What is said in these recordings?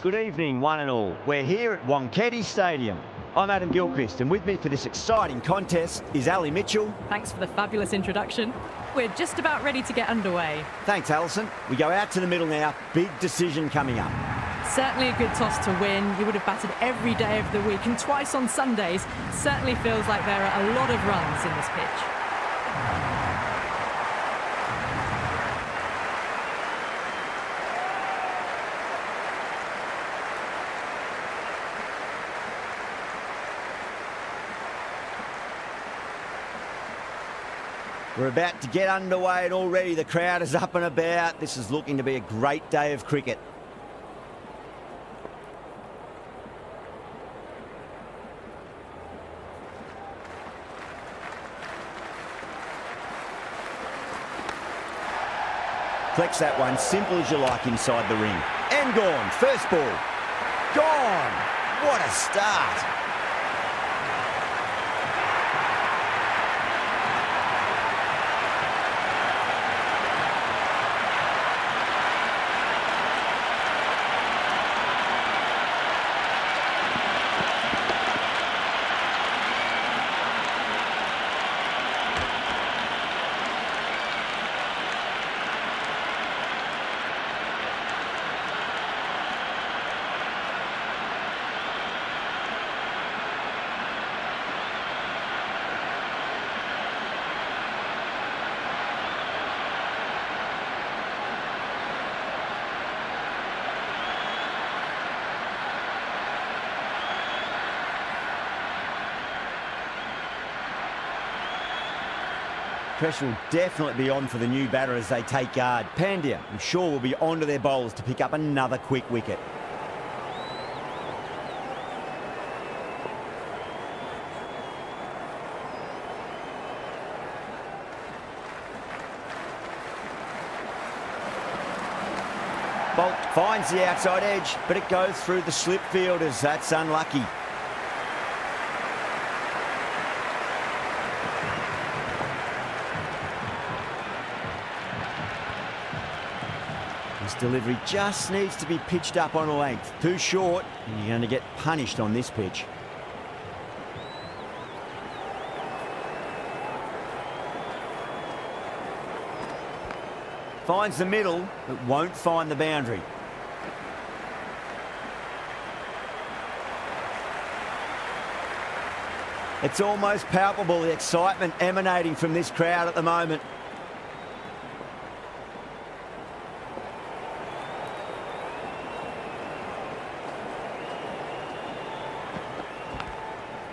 Good evening, one and all. We're here at Wankhede Stadium. I'm Adam Gilchrist, and with me for this exciting contest is Ali Mitchell. Thanks for the fabulous introduction. We're just about ready to get underway. Thanks, Alison. We go out to the middle now. Big decision coming up. Certainly a good toss to win. You would have batted every day of the week and twice on Sundays. Certainly feels like there are a lot of runs in this pitch. We're about to get underway and already the crowd is up and about. This is looking to be a great day of cricket. Flex that one, simple as you like inside the ring. And gone, first ball. Gone! What a start! Pressure will definitely be on for the new batter as they take guard. Pandya, I'm sure, will be onto their bowlers to pick up another quick wicket. Bolt finds the outside edge, but it goes through the slip fielders. That's unlucky. This delivery just needs to be pitched up on a length. Too short, and you're going to get punished on this pitch. Finds the middle, but won't find the boundary. It's almost palpable, the excitement emanating from this crowd at the moment.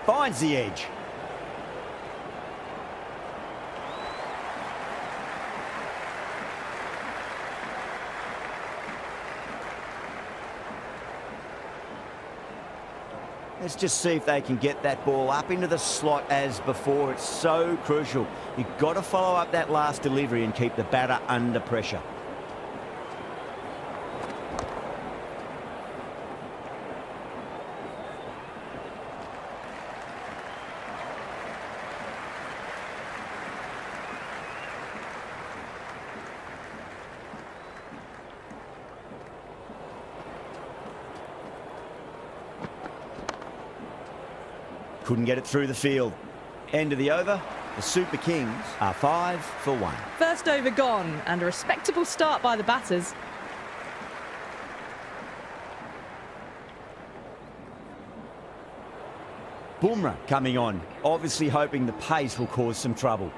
Finds the edge. Let's just see if they can get that ball up into the slot as before. It's so crucial. You've got to follow up that last delivery and keep the batter under pressure. Couldn't get it through the field. End of the over. The Super Kings are 5 for 1. First over gone, and a respectable start by the batters. Bumrah coming on, obviously hoping the pace will cause some trouble.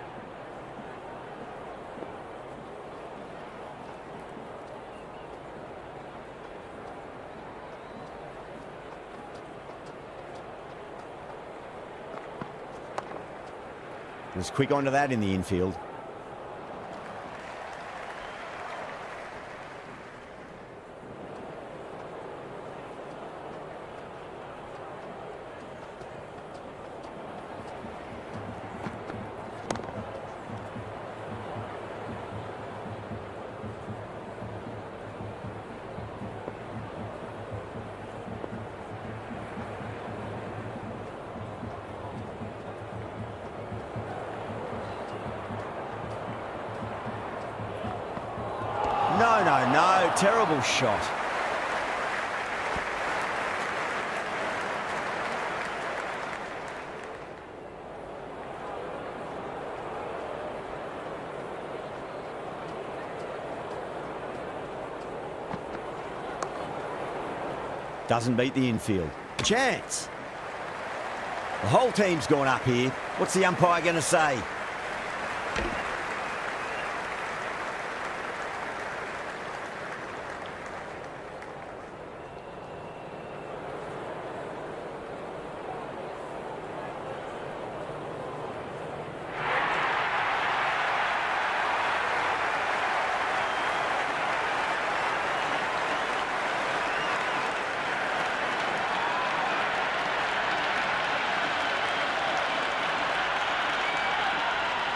Was quick onto that in the infield. No, terrible shot. Doesn't beat the infield. Chance. The whole team's gone up here. What's the umpire going to say?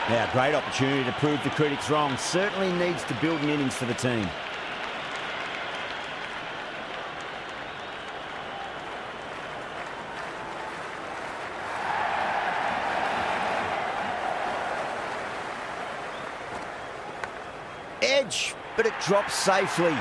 Now, great opportunity to prove the critics wrong. Certainly needs to build an innings for the team. Edge, but it drops safely.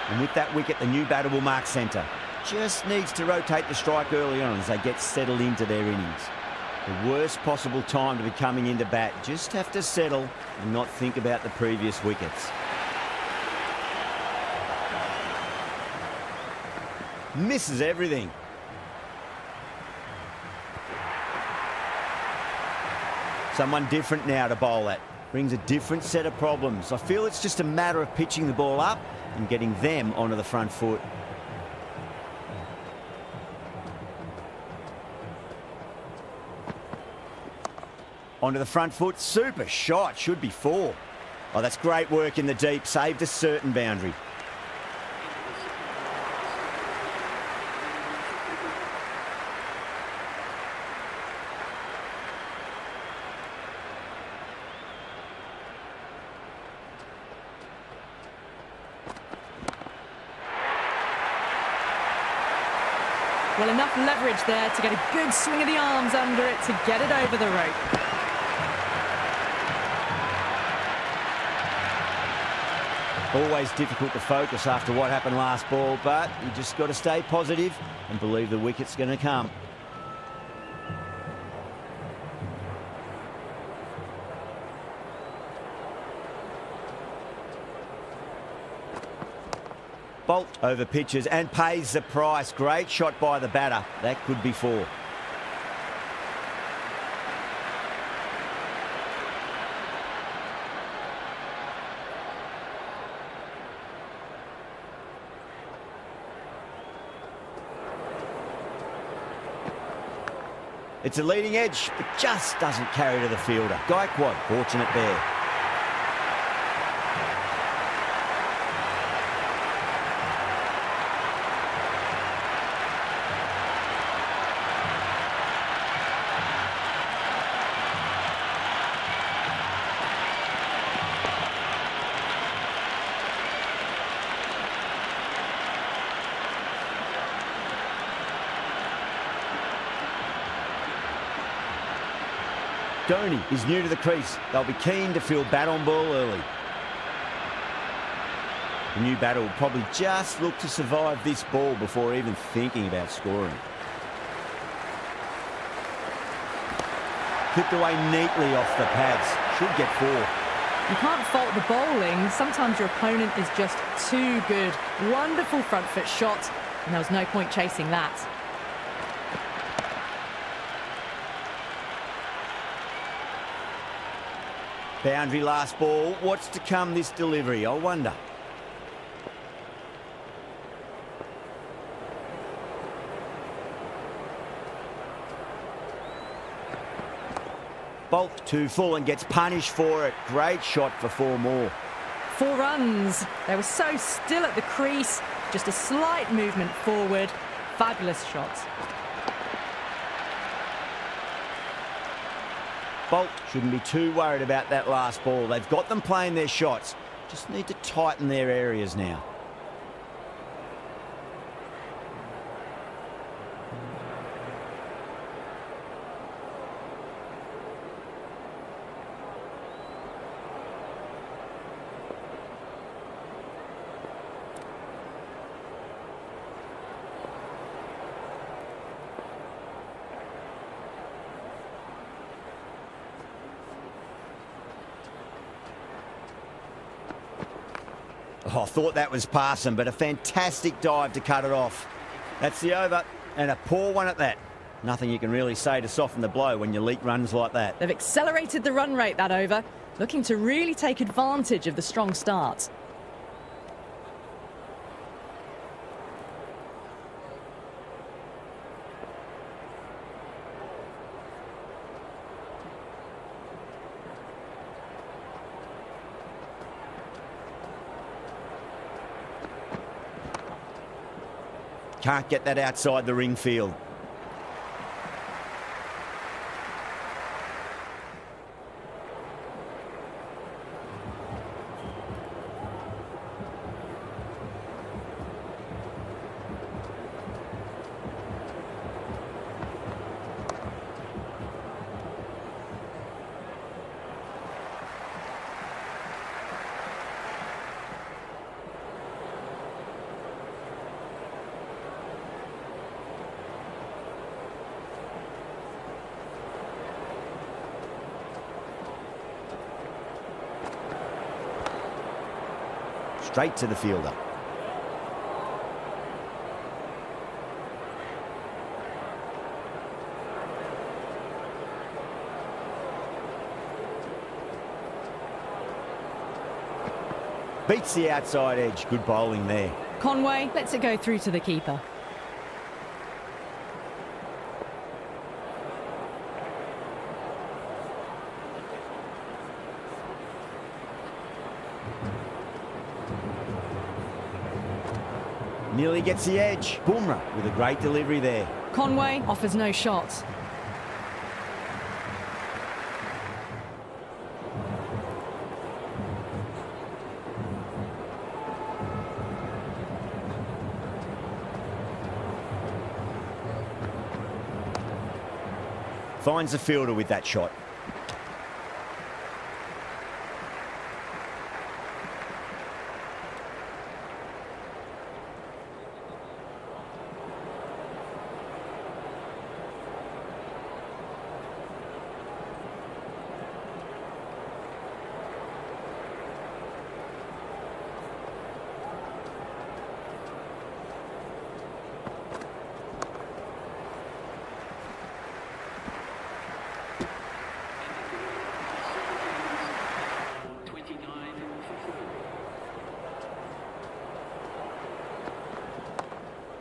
And with that wicket, the new batter will mark centre. Just needs to rotate the strike early on as they get settled into their innings. The worst possible time to be coming into bat. Just have to settle and not think about the previous wickets. Misses everything. Someone different now to bowl at. Brings a different set of problems. I feel it's just a matter of pitching the ball up and getting them onto the front foot. Onto the front foot. Super shot. Should be 4. Oh, that's great work in the deep. Saved a certain boundary. Well, enough leverage there to get a good swing of the arms under it to get it over the rope. Always difficult to focus after what happened last ball, but you just got to stay positive and believe the wicket's going to come. Bolt over pitches and pays the price. Great shot by the batter. That could be 4. It's a leading edge, but just doesn't carry to the fielder. Gaikwad, fortunate there. Dhoni is new to the crease. They'll be keen to field bat on ball early. The new batter will probably just look to survive this ball before even thinking about scoring. Clipped away neatly off the pads. Should get 4. You can't fault the bowling. Sometimes your opponent is just too good. Wonderful front foot shot, and there was no point chasing that. Boundary last ball. What's to come this delivery? I wonder. Bolt too full and gets punished for it. Great shot for 4 more. 4 runs. They were so still at the crease. Just a slight movement forward. Fabulous shot. Bolt shouldn't be too worried about that last ball. They've got them playing their shots. Just need to tighten their areas now. Oh, I thought that was passing, but a fantastic dive to cut it off. That's the over, and a poor one at that. Nothing you can really say to soften the blow when you leak runs like that. They've accelerated the run rate that over, looking to really take advantage of the strong start. Can't get that outside the ring field. Straight to the fielder. Beats the outside edge. Good bowling there. Conway lets it go through to the keeper. Nearly gets the edge. Bumrah with a great delivery there. Conway offers no shots. Finds the fielder with that shot.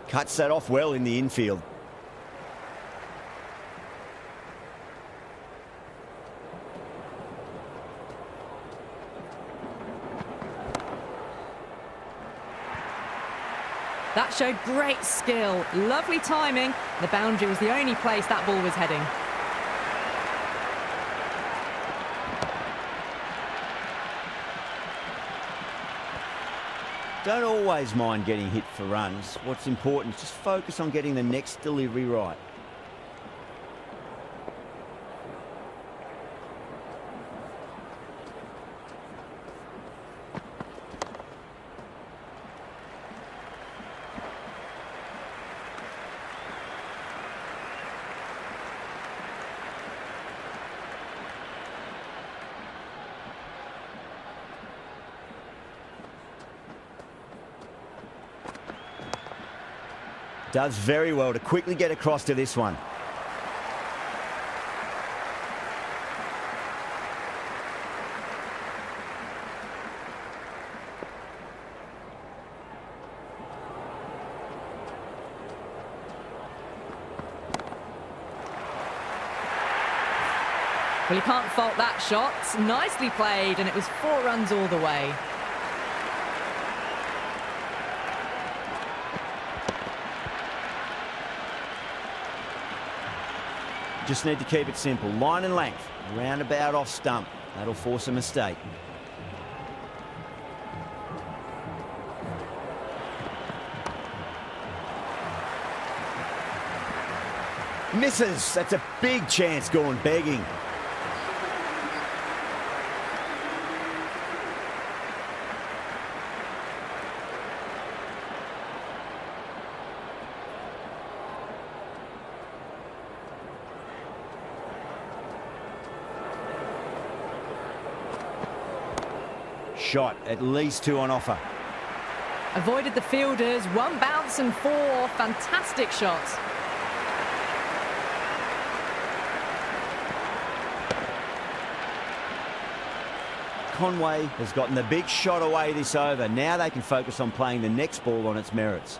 Cuts that off well in the infield. That showed great skill, lovely timing. The boundary was the only place that ball was heading. Don't always mind getting hit for runs. What's important is just focus on getting the next delivery right. Does very well to quickly get across to this one. Well, you can't fault that shot. Nicely played, and it was 4 runs all the way. Just need to keep it simple. Line and length. Roundabout off stump. That'll force a mistake. Misses. That's a big chance going begging. Shot, at least 2 on offer. Avoided the fielders, one bounce and four. Fantastic shots. Conway has gotten the big shot away this over. Now they can focus on playing the next ball on its merits.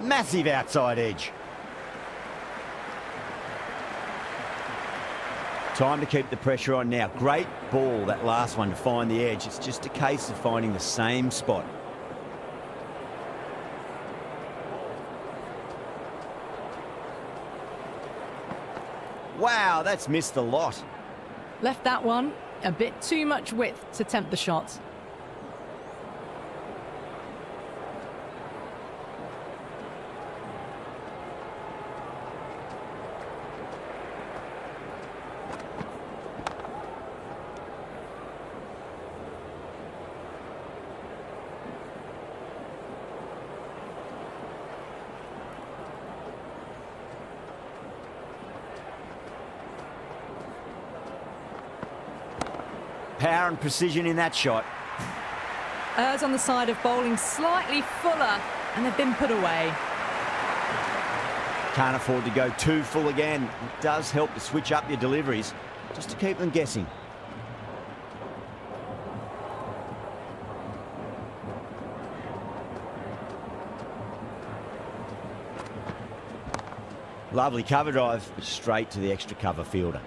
Massive outside edge. Time to keep the pressure on now. Great ball, that last one, to find the edge. It's just a case of finding the same spot. Wow, that's missed a lot. Left that one a bit too much width to tempt the shot. Power and precision in that shot. Errs on the side of bowling slightly fuller, and they've been put away. Can't afford to go too full again. It does help to switch up your deliveries, just to keep them guessing. Lovely cover drive, straight to the extra cover fielder.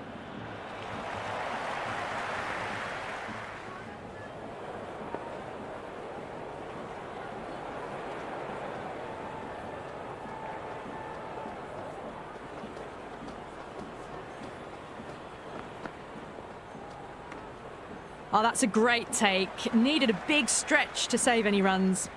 Oh, that's a great take. Needed a big stretch to save any runs.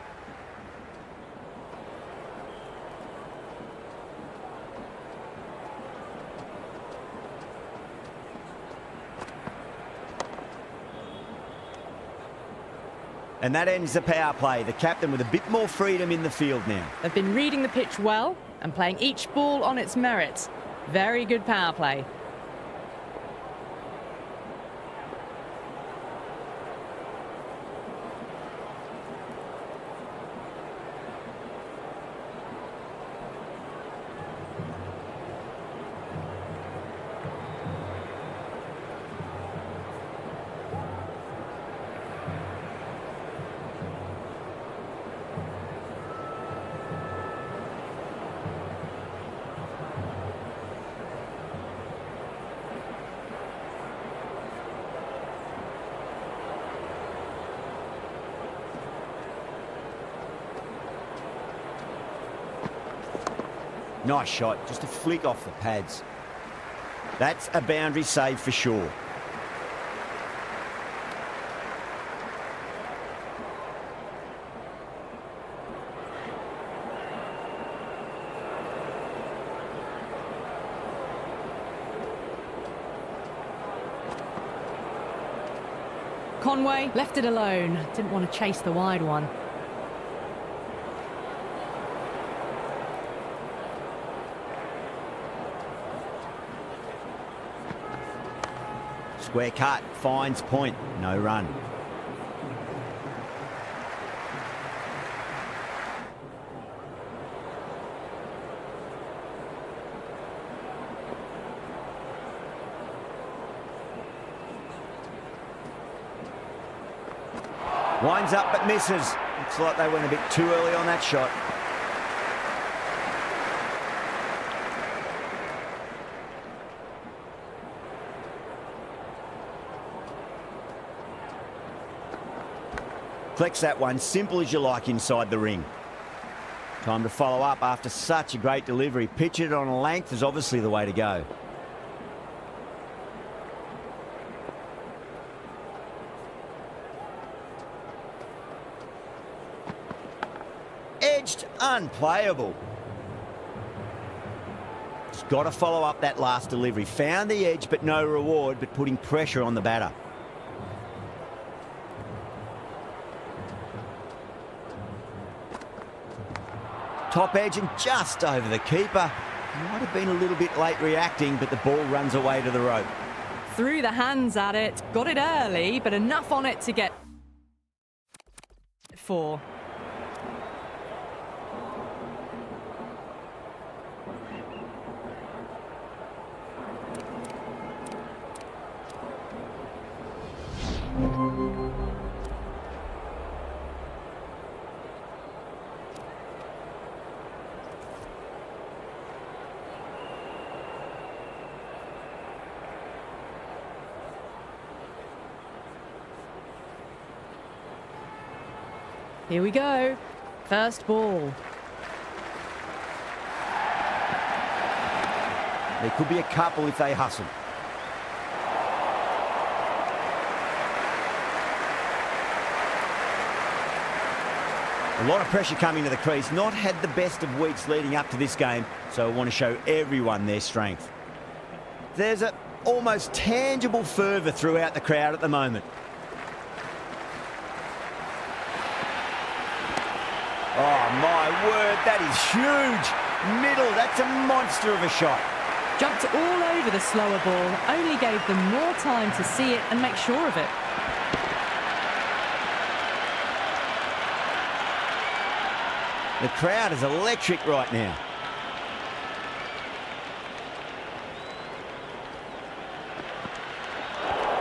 And that ends the power play. The captain with a bit more freedom in the field now. They've been reading the pitch well and playing each ball on its merits. Very good power play. Nice shot, just a flick off the pads. That's a boundary save for sure. Conway left it alone. Didn't want to chase the wide one. Square cut, finds point, no run. Winds up but misses. Looks like they went a bit too early on that shot. Flex that one, simple as you like inside the ring. Time to follow up after such a great delivery. Pitch it on a length is obviously the way to go. Edged, unplayable. Just got to follow up that last delivery. Found the edge but no reward, but putting pressure on the batter. Top edge and just over the keeper. Might have been a little bit late reacting, but the ball runs away to the rope. Threw the hands at it, got it early, but enough on it to get 4. Here we go. First ball. There could be a couple if they hustle. A lot of pressure coming to the crease. Not had the best of weeks leading up to this game, so I want to show everyone their strength. There's a almost tangible fervour throughout the crowd at the moment. Oh, my word, that is huge. Middle, that's a monster of a shot. Jumped all over the slower ball, only gave them more time to see it and make sure of it. The crowd is electric right now.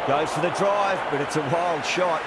Goes for the drive, but it's a wild shot.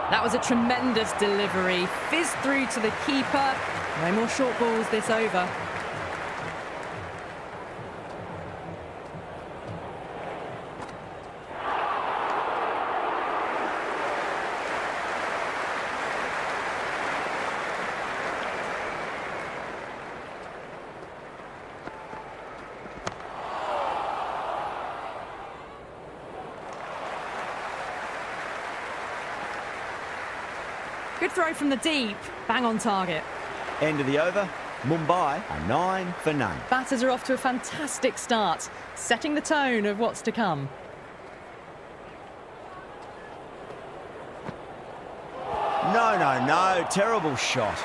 That was a tremendous delivery. Fizzed through to the keeper. No more short balls this over. Good throw from the deep. Bang on target. End of the over. Mumbai are 9 for none. Batters are off to a fantastic start, setting the tone of what's to come. No. Terrible shot.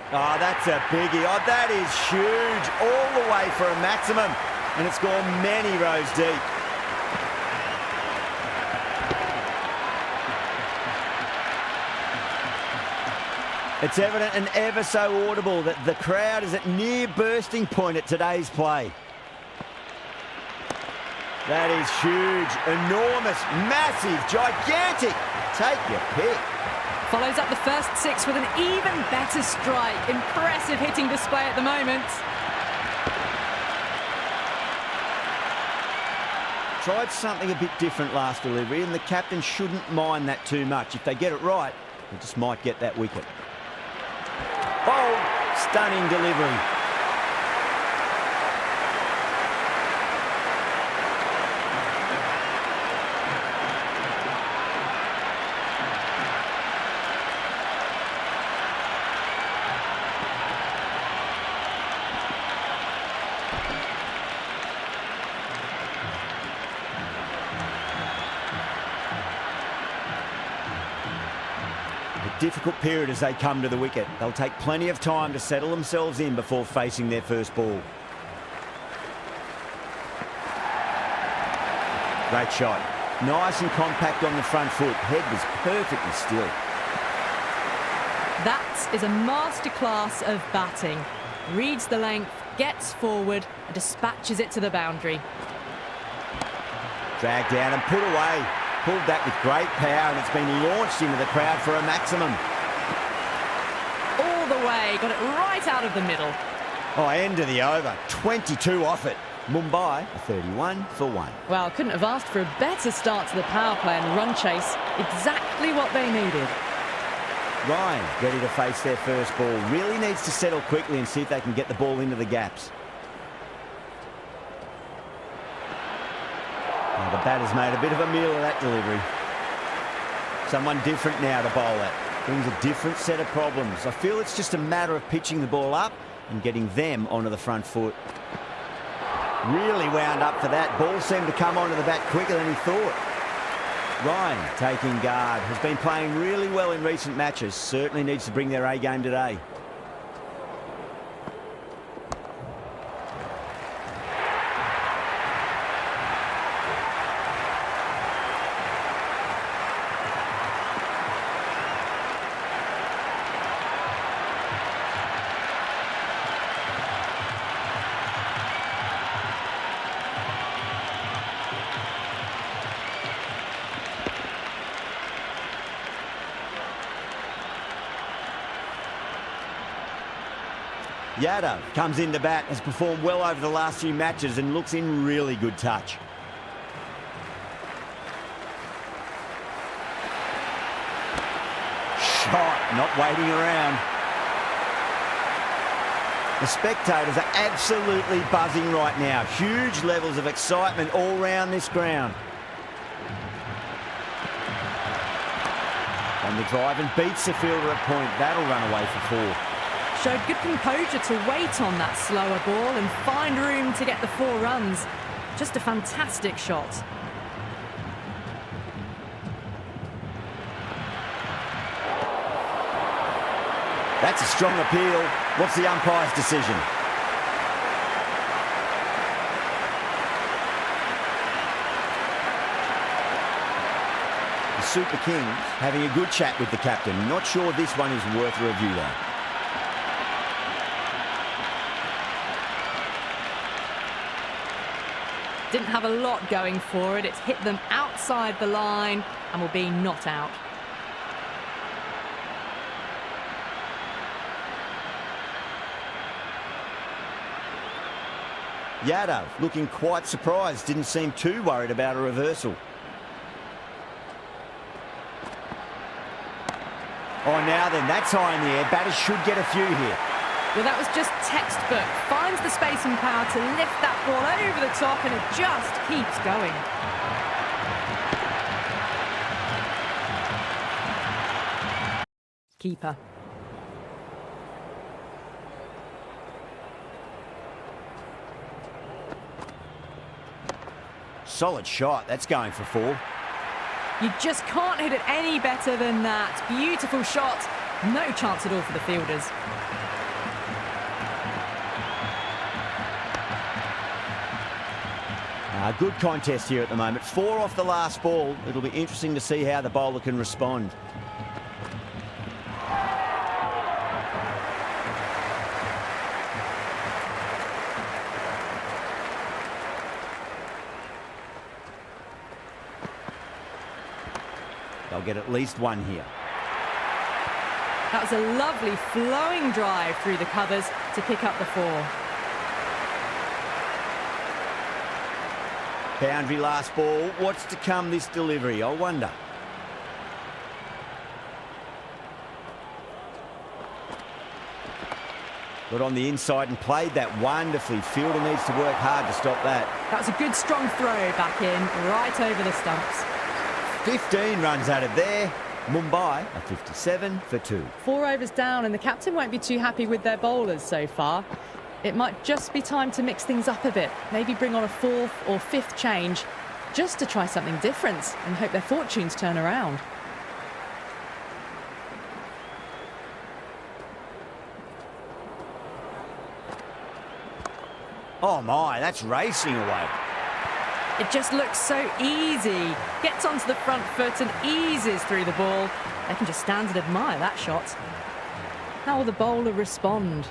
Oh, that's a biggie. Oh, that is huge. All the way for a maximum. And it's gone many rows deep. It's evident and ever so audible that the crowd is at near bursting point at today's play. That is huge, enormous, massive, gigantic. Take your pick. Follows up the first 6 with an even better strike. Impressive hitting display at the moment. Tried something a bit different last delivery, and the captain shouldn't mind that too much. If they get it right, they just might get that wicket. Oh, stunning delivery. Difficult period as they come to the wicket. They'll take plenty of time to settle themselves in before facing their first ball. Great shot. Nice and compact on the front foot. Head was perfectly still. That is a masterclass of batting. Reads the length, gets forward, and dispatches it to the boundary. Dragged down and put away. Pulled that with great power, and it's been launched into the crowd for a maximum. All the way, got it right out of the middle. Oh, end of the over. 22 off it. Mumbai are 31 for 1. Well, couldn't have asked for a better start to the power play and the run chase. Exactly what they needed. Ryan ready to face their first ball. Really needs to settle quickly and see if they can get the ball into the gaps. Now the batter's made a bit of a meal of that delivery. Someone different now to bowl at. Brings a different set of problems. I feel it's just a matter of pitching the ball up and getting them onto the front foot. Really wound up for that. Ball seemed to come onto the bat quicker than he thought. Ryan taking guard. Has been playing really well in recent matches. Certainly needs to bring their A game today. Yadav comes into bat, has performed well over the last few matches and looks in really good touch. Shot, not waiting around. The spectators are absolutely buzzing right now. Huge levels of excitement all round this ground. On the drive and beats the fielder at point. That'll run away for 4. Showed good composure to wait on that slower ball and find room to get the 4 runs. Just a fantastic shot. That's a strong appeal. What's the umpire's decision? The Super Kings having a good chat with the captain. Not sure this one is worth a review though. Didn't have a lot going for it. It's hit them outside the line and will be not out. Yadav looking quite surprised. Didn't seem too worried about a reversal. Oh, now then, that's high in the air. Batters should get a few here. Well, that was just textbook. Finds the space and power to lift that ball over the top and it just keeps going. Keeper. Solid shot. That's going for 4. You just can't hit it any better than that. Beautiful shot. No chance at all for the fielders. A good contest here at the moment. 4 off the last ball. It'll be interesting to see how the bowler can respond. They'll get at least 1 here. That was a lovely flowing drive through the covers to pick up the 4. Boundary last ball. What's to come this delivery? I wonder. Got on the inside and played that wonderfully. Fielder needs to work hard to stop that. That was a good strong throw back in, right over the stumps. 15 runs out of there. Mumbai are 57 for 2. 4 overs down and the captain won't be too happy with their bowlers so far. It might just be time to mix things up a bit. Maybe bring on a 4th or 5th change just to try something different and hope their fortunes turn around. Oh my, that's racing away. It just looks so easy. Gets onto the front foot and eases through the ball. They can just stand and admire that shot. How will the bowler respond?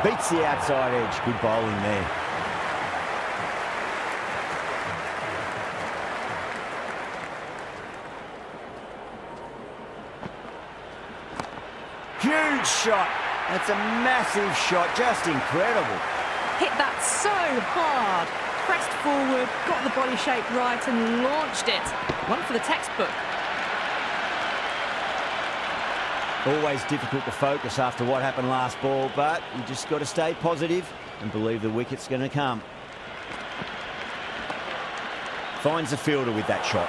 Beats the outside edge. Good bowling there. Huge shot. That's a massive shot, just incredible. Hit that so hard. Pressed forward, got the body shape right and launched it. One for the textbook. Always difficult to focus after what happened last ball, but you just got to stay positive and believe the wicket's going to come. Finds the fielder with that shot.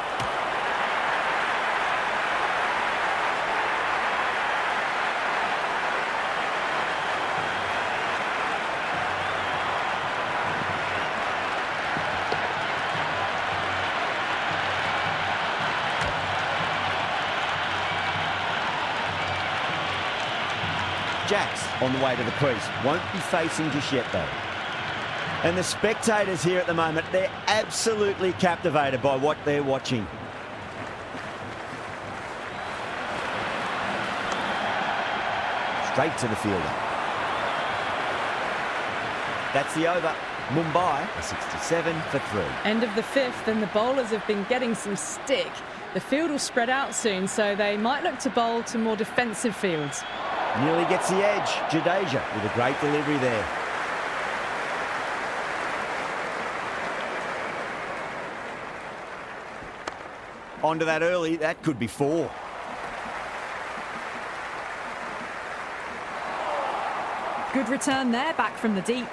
Jacks on the way to the crease. Won't be facing just yet, though. And the spectators here at the moment, they're absolutely captivated by what they're watching. Straight to the fielder. That's the over. Mumbai, a 67 for 3. End of the 5th, and the bowlers have been getting some stick. The field will spread out soon, so they might look to bowl to more defensive fields. Nearly gets the edge. Jadeja with a great delivery there. Onto that early. That could be 4. Good return there, back from the deep.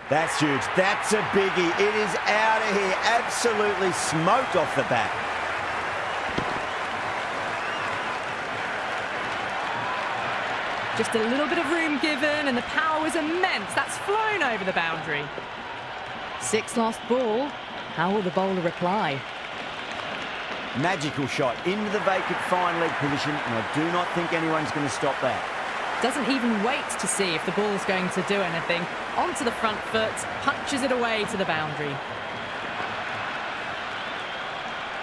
That's huge. That's a biggie. It is out of here. Absolutely smoked off the bat. Just a little bit of room given, and the power was immense. That's flown over the boundary. 6 last ball. How will the bowler reply? Magical shot into the vacant fine leg position, and I do not think anyone's going to stop that. Doesn't even wait to see if the ball's going to do anything. Onto the front foot, punches it away to the boundary.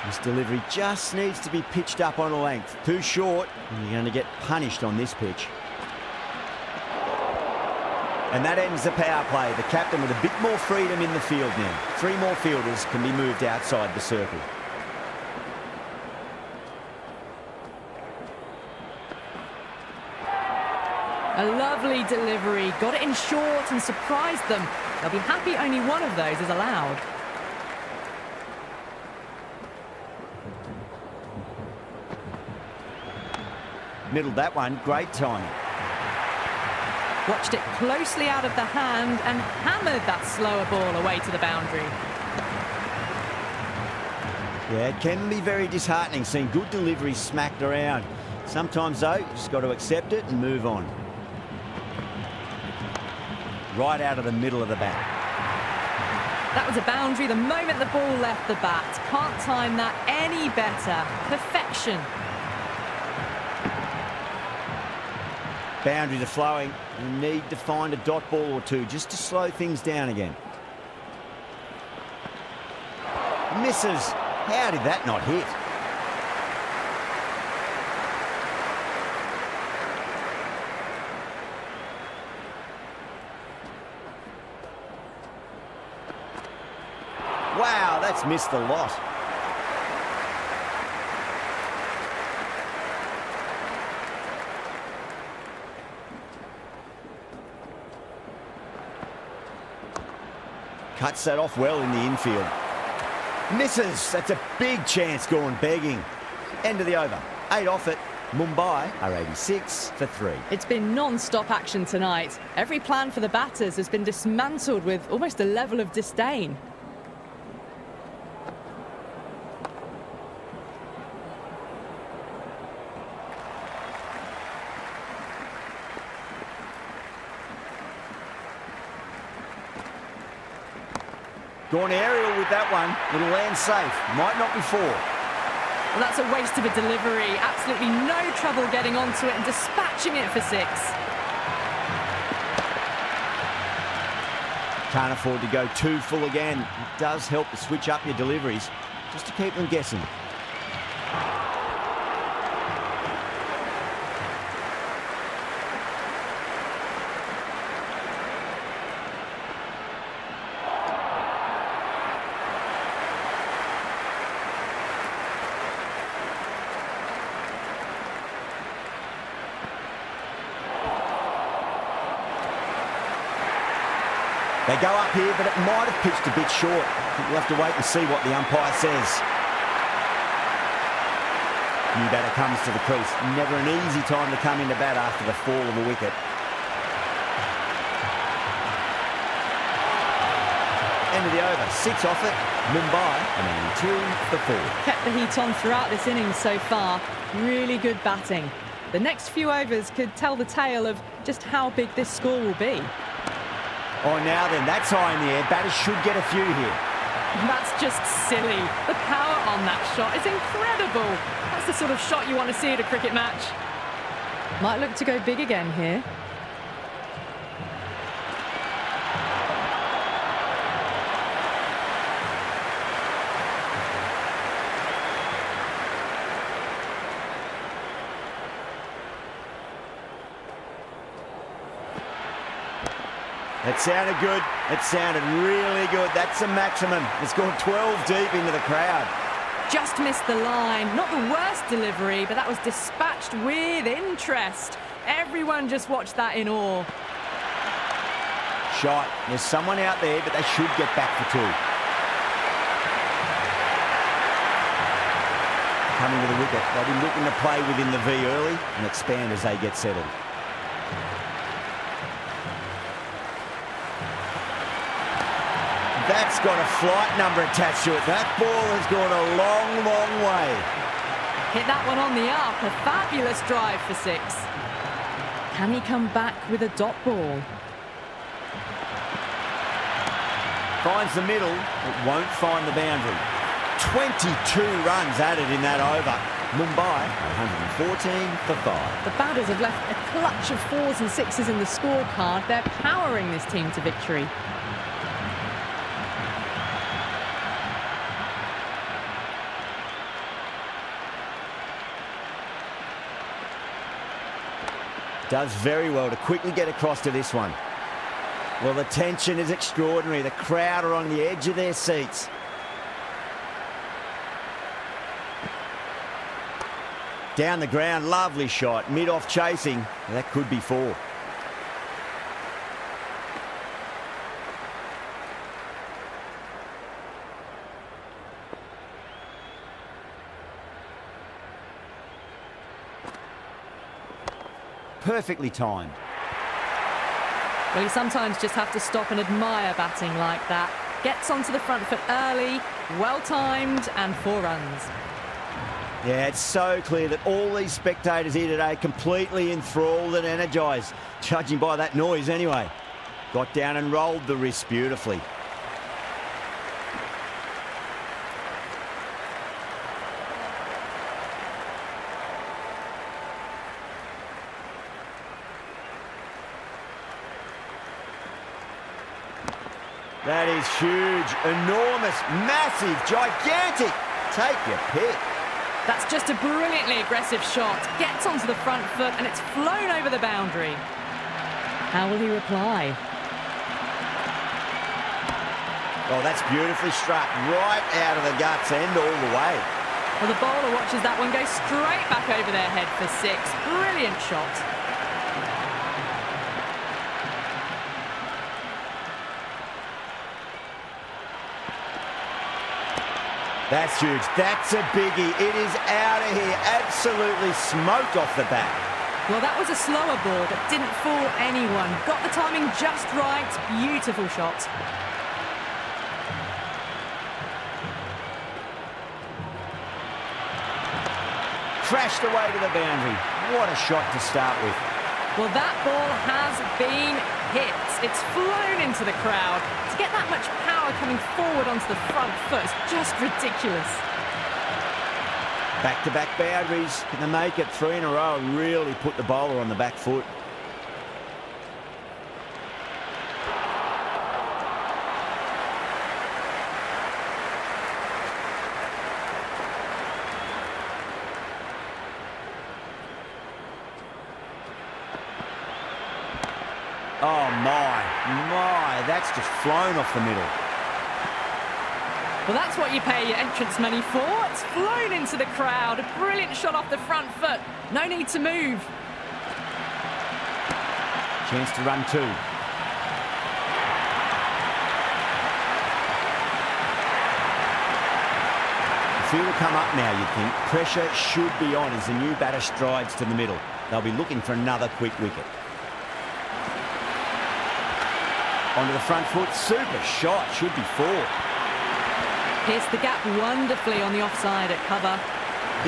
This delivery just needs to be pitched up on a length. Too short, and you're going to get punished on this pitch. And that ends the power play. The captain with a bit more freedom in the field now. 3 more fielders can be moved outside the circle. A lovely delivery, got it in short and surprised them. They'll be happy only one of those is allowed. Middled that one, great timing. Watched it closely out of the hand and hammered that slower ball away to the boundary. Yeah, it can be very disheartening seeing good deliveries smacked around. Sometimes, though, you just got to accept it and move on. Right out of the middle of the bat. That was a boundary the moment the ball left the bat. Can't time that any better. Perfection. Boundaries are flowing. You need to find a dot ball or two just to slow things down again. Misses. How did that not hit? Wow, that's missed the lot. Cuts that off well in the infield. Misses. That's a big chance gone begging. End of the over. 8 off it. Mumbai are 86 for 3. It's been non-stop action tonight. Every plan for the batters has been dismantled with almost a level of disdain. Gone aerial with that one. It'll land safe. Might not be 4. Well, that's a waste of a delivery. Absolutely no trouble getting onto it and dispatching it for 6. Can't afford to go too full again. It does help to switch up your deliveries just to keep them guessing. They go up here, but it might have pitched a bit short. I think we'll have to wait and see what the umpire says. New batter comes to the crease. Never an easy time to come into bat after the fall of a wicket. End of the over. 6 off it. Mumbai and only 2 for 4. Kept the heat on throughout this innings so far. Really good batting. The next few overs could tell the tale of just how big this score will be. Oh, now then, that's high in the air. Batters should get a few here. That's just silly. The power on that shot is incredible. That's the sort of shot you want to see at a cricket match. Might look to go big again here. It sounded good. It sounded really good. That's the maximum. It's gone 12 deep into the crowd. Just missed the line. Not the worst delivery, but that was dispatched with interest. Everyone just watched that in awe. Shot. There's someone out there, but they should get back for 2. Coming to the wicket. They've been looking to play within the V early and expand as they get settled. That's got a flight number attached to it. That ball has gone a long, long way. Hit that one on the up. A fabulous drive for 6. Can he come back with a dot ball? Finds the middle. It won't find the boundary. 22 runs added in that over. Mumbai, 114 for 5. The batters have left a clutch of 4s and 6s in the scorecard. They're powering this team to victory. Does very well to quickly get across to this one. Well, the tension is extraordinary. The crowd are on the edge of their seats. Down the ground, lovely shot. Mid-off chasing. That could be 4. Perfectly timed. Well, you sometimes just have to stop and admire batting like that. Gets onto the front foot early, well-timed, and 4 runs. Yeah, it's so clear that all these spectators here today completely enthralled and energised, judging by that noise anyway. Got down and rolled the wrist beautifully. That is huge, enormous, massive, gigantic. Take your pick. That's just a brilliantly aggressive shot. Gets onto the front foot and it's flown over the boundary. How will he reply? Oh, that's beautifully struck. Right out of the guts end all the way. Well, the bowler watches that one go straight back over their head for 6. Brilliant shot. That's huge. That's a biggie. It is out of here. Absolutely smoked off the bat. Well, that was a slower ball that didn't fool anyone. Got the timing just right. Beautiful shot. Crashed away to the boundary. What a shot to start with. Well, that ball has been hit. It's flown into the crowd. To get that much power coming forward onto the front foot is just ridiculous. Back-to-back boundaries. Can they make it 3 in a row and really put the bowler on the back foot? Oh, my, that's just flown off the middle. Well, that's what you pay your entrance money for. It's flown into the crowd. A brilliant shot off the front foot. No need to move. Chance to run two. The field will come up now, you'd think. Pressure should be on as the new batter strides to the middle. They'll be looking for another quick wicket. Onto the front foot. Super shot. Should be four. Pierced the gap wonderfully on the offside at cover.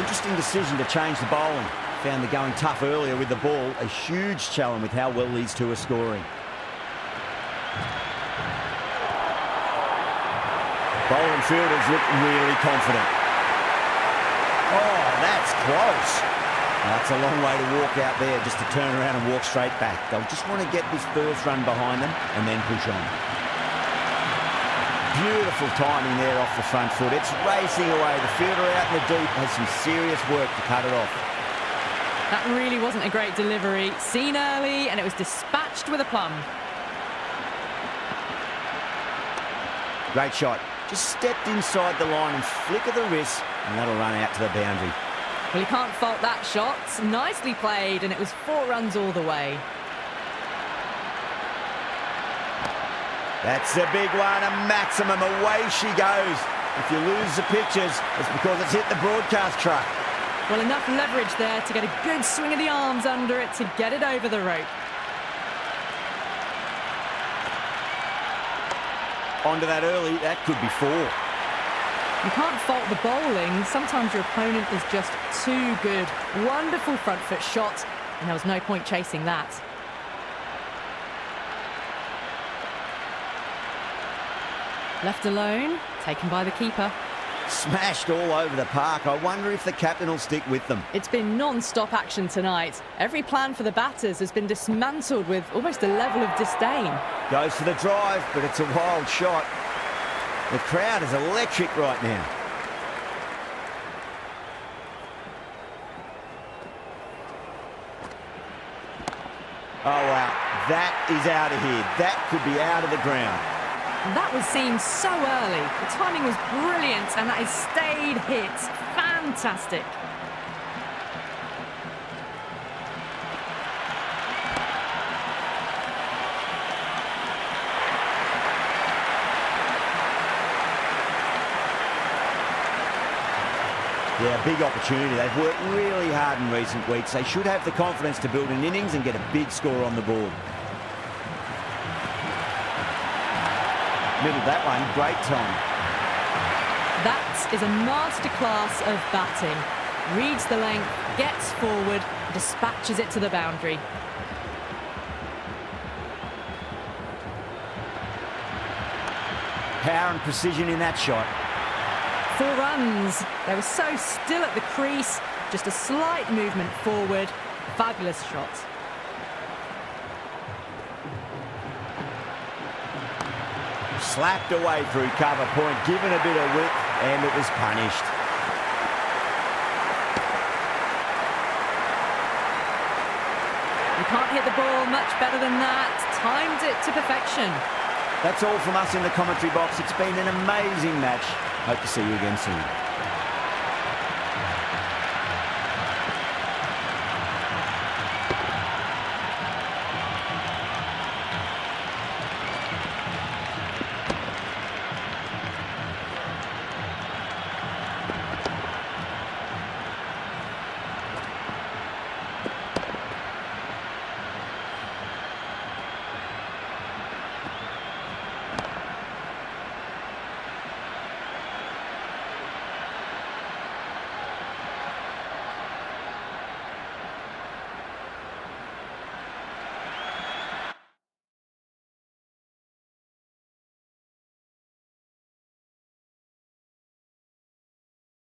Interesting decision to change the bowling. Found the going tough earlier with the ball. A huge challenge with how well these two are scoring. Bowling fielders look really confident. Oh, that's close. That's a long way to walk out there just to turn around and walk straight back. They'll just want to get this first run behind them and then push on. Beautiful timing there off the front foot. It's racing away. The fielder out in the deep has some serious work to cut it off. That really wasn't a great delivery. Seen early, and it was dispatched with a plum. Great shot. Just stepped inside the line and flick of the wrist, and that'll run out to the boundary. Well, you can't fault that shot. Nicely played, and it was 4 runs all the way. That's a big one, a maximum. Away she goes. If you lose the pictures, it's because it's hit the broadcast truck. Well, enough leverage there to get a good swing of the arms under it to get it over the rope. Onto that early, that could be 4. You can't fault the bowling. Sometimes your opponent is just too good. Wonderful front foot shot, and there was no point chasing that. Left alone, taken by the keeper. Smashed all over the park. I wonder if the captain will stick with them. It's been non-stop action tonight. Every plan for the batters has been dismantled with almost a level of disdain. Goes for the drive, but it's a wild shot. The crowd is electric right now. Oh, wow. That is out of here. That could be out of the ground. That was seen so early. The timing was brilliant, and that is stayed hit. Fantastic. Yeah, big opportunity. They've worked really hard in recent weeks. They should have the confidence to build an innings and get a big score on the board. Middle that one, great time. That is a masterclass of batting. Reads the length, gets forward, dispatches it to the boundary. Power and precision in that shot. 4 runs. They were so still at the crease. Just a slight movement forward. Fabulous shot. Slapped away through cover point, given a bit of width, and it was punished. You can't hit the ball much better than that. Timed it to perfection. That's all from us in the commentary box. It's been an amazing match. Hope to see you again soon.